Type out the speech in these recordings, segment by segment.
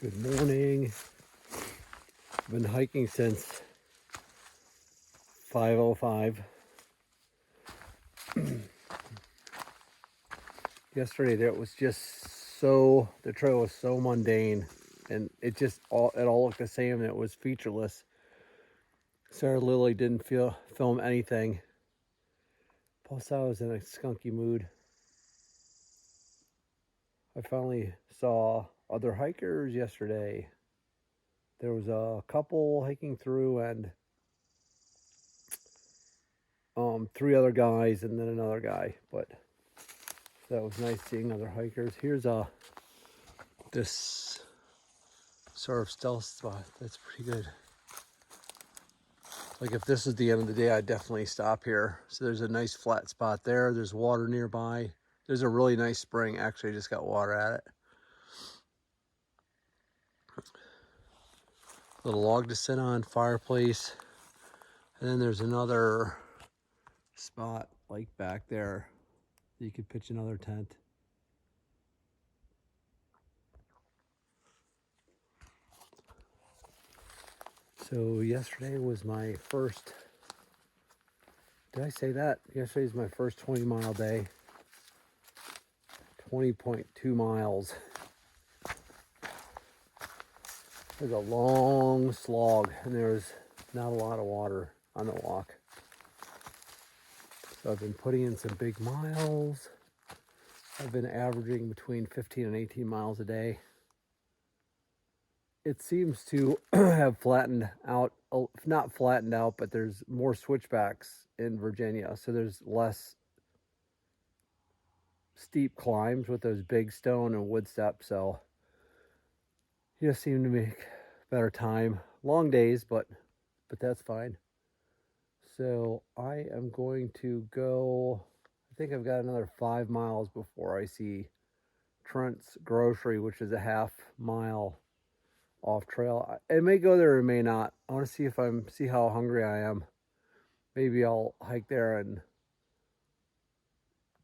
Good morning. I've been hiking since 5:05. Yesterday there was just the trail was so mundane and it all looked the same and it was featureless. Sarah Lily didn't film anything. Plus I was in a skunky mood. I finally saw other hikers yesterday. There was a couple hiking through and three other guys and then another guy, but that was nice seeing other hikers. Here's this sort of stealth spot. That's pretty good. Like if this is the end of the day, I'd definitely stop here. So there's a nice flat spot there. There's water nearby. There's a really nice spring. Actually, I just got water at it. Little log to sit on, fireplace. And then there's another spot like back there. You could pitch another tent. So yesterday was my first, did I say that? Yesterday's my first 20-mile day. 20.2 miles. It was a long slog and there was not a lot of water on the walk. So I've been putting in some big miles. I've been averaging between 15 and 18 miles a day. It seems to have flattened out, not flattened out, but there's more switchbacks in Virginia. So there's less steep climbs with those big stone and wood steps. So you just seem to make better time. Long days, but that's fine. So I am going to go, I think I've got another 5 miles before I see Trent's Grocery, which is a half mile off trail. I may go there or may not. I want to see how hungry I am. Maybe I'll hike there and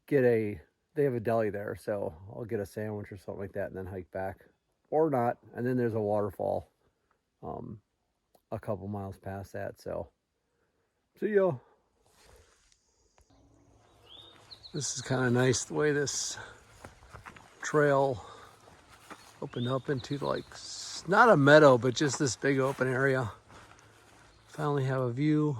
they have a deli there, so I'll get a sandwich or something like that and then hike back. Or not. And then there's a waterfall a couple miles past that, so see ya. This is kind of nice the way this trail opened up into like, not a meadow, but just this big open area. Finally have a view.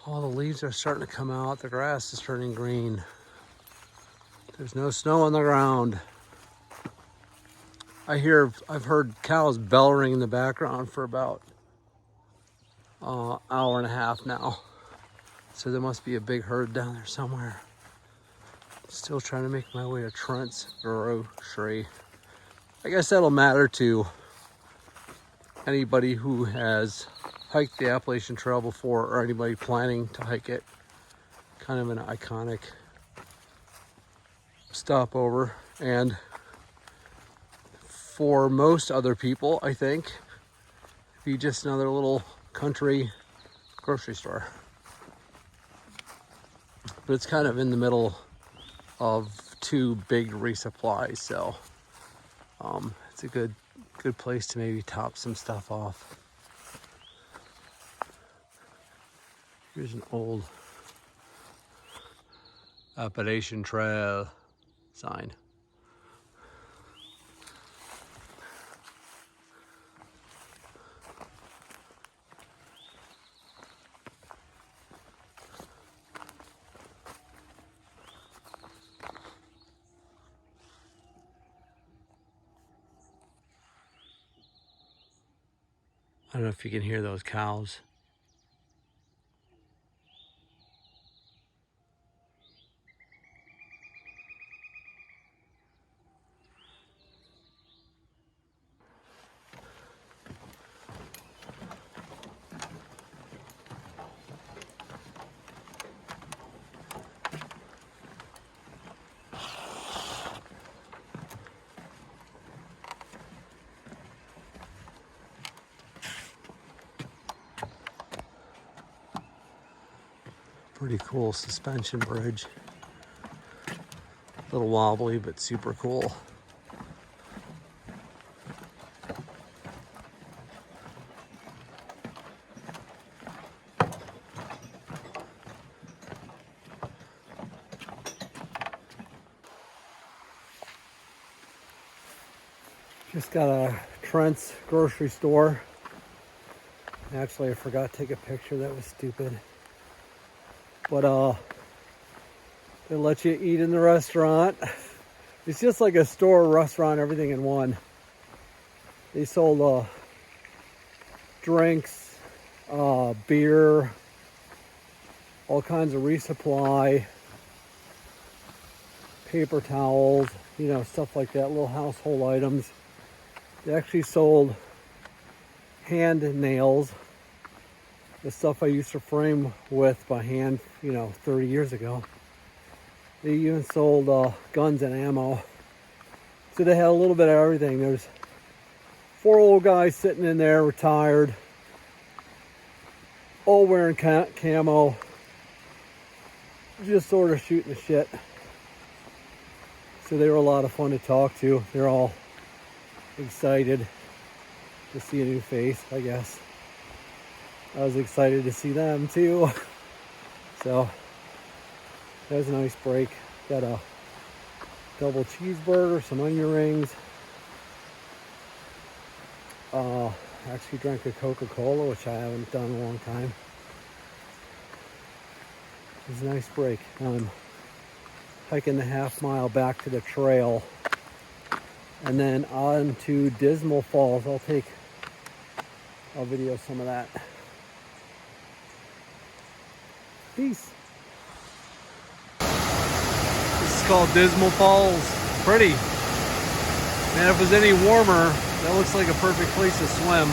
All the leaves are starting to come out. The grass is turning green. There's no snow on the ground. I've heard cows bellowing in the background for about hour and a half now. So there must be a big herd down there somewhere. Still trying to make my way to Trent's Grocery. I guess that'll matter to anybody who has hiked the Appalachian Trail before or anybody planning to hike it. Kind of an iconic stopover. And for most other people, I think, it'd be just another little country grocery store. But it's kind of in the middle of two big resupplies, so it's a good place to maybe top some stuff off. Here's an old Appalachian Trail sign. I don't know if you can hear those cows. Pretty cool suspension bridge. A little wobbly, but super cool. Just got a Trent's grocery store. Actually, I forgot to take a picture. That was stupid. But they let you eat in the restaurant. It's just like a store, restaurant, everything in one. They sold drinks, beer, all kinds of resupply, paper towels, you know, stuff like that, little household items. They actually sold hand nails, the stuff I used to frame with by hand, you know, 30 years ago. They even sold guns and ammo. So they had a little bit of everything. There's 4 old guys sitting in there, retired, all wearing camo, just sort of shooting the shit. So they were a lot of fun to talk to. They're all excited to see a new face, I guess. I was excited to see them too. So that was a nice break. Got a double cheeseburger, some onion rings. Actually drank a Coca-Cola, which I haven't done in a long time. It was a nice break. I'm hiking the half-mile back to the trail and then on to Dismal Falls. I'll video some of that. Peace. This is called Dismal Falls. Pretty. Man, if it was any warmer, that looks like a perfect place to swim.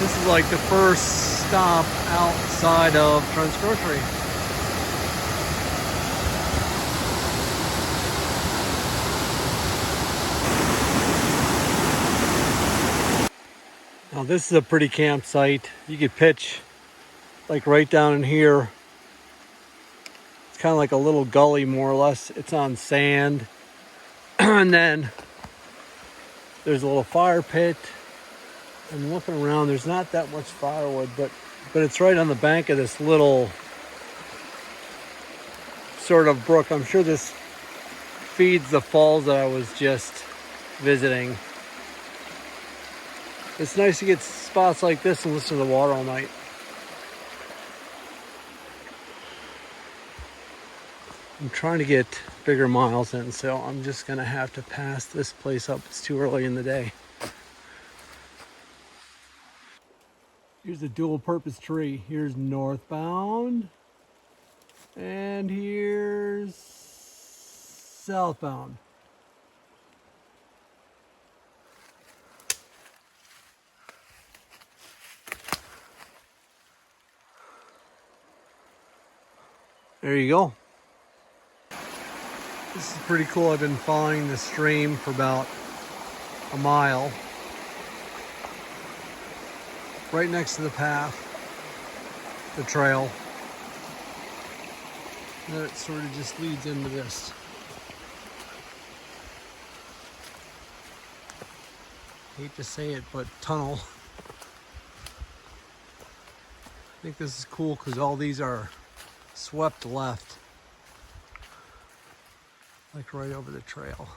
This is like the first stop outside of Trent's Grocery. Now this is a pretty campsite. You could pitch like right down in here. It's kind of like a little gully more or less. It's on sand. And then there's a little fire pit. I'm looking around, there's not that much firewood, but it's right on the bank of this little sort of brook. I'm sure this feeds the falls that I was just visiting. It's nice to get spots like this and listen to the water all night. I'm trying to get bigger miles in, so I'm just gonna have to pass this place up. It's too early in the day. Here's a dual purpose tree. Here's northbound and here's southbound. There you go. This is pretty cool. I've been following the stream for about a mile. Right next to the path, the trail. And then it sort of just leads into this. Hate to say it, but tunnel. I think this is cool because all these are swept left. Like right over the trail.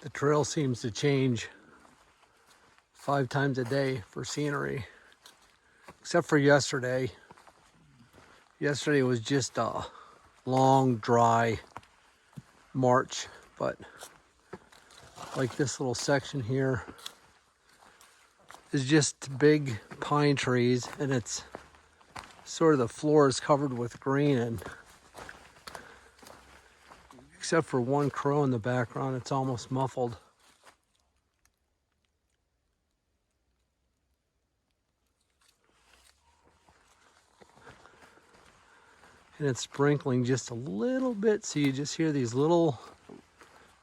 The trail seems to change 5 times a day for scenery, except for yesterday. Yesterday was just a long, dry march, but like this little section here is just big pine trees, and it's sort of the floor is covered with green, and except for one crow in the background, it's almost muffled. And it's sprinkling just a little bit, so you just hear these little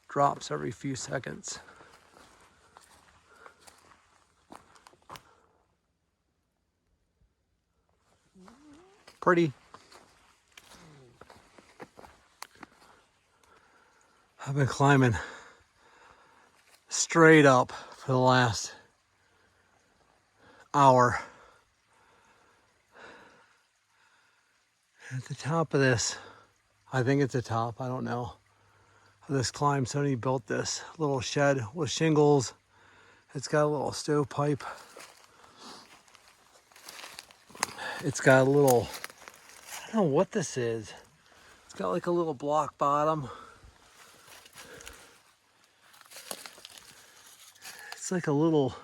drops every few seconds. Pretty. been climbing straight up for the last hour. At the top of this, I think it's the top, I don't know, of this climb, somebody built this little shed with shingles. It's got a little stovepipe. It's got a little, I don't know what this is. It's got like a little block bottom. It's like a little,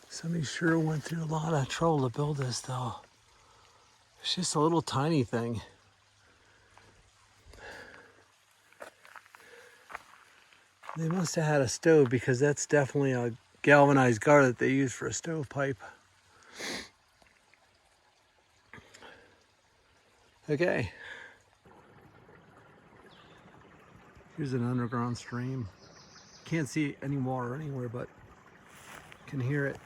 somebody sure went through a lot of trouble to build this though. It's just a little tiny thing. They must have had a stove because that's definitely a galvanized guard that they use for a stovepipe. Okay. Here's an underground stream. Can't see any water anywhere, but can hear it.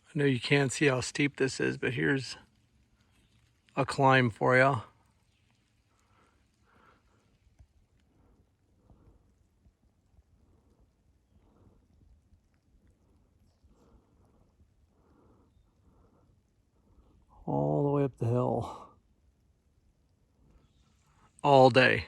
I know you can't see how steep this is, but here's a climb for you. All the way up the hill. All day.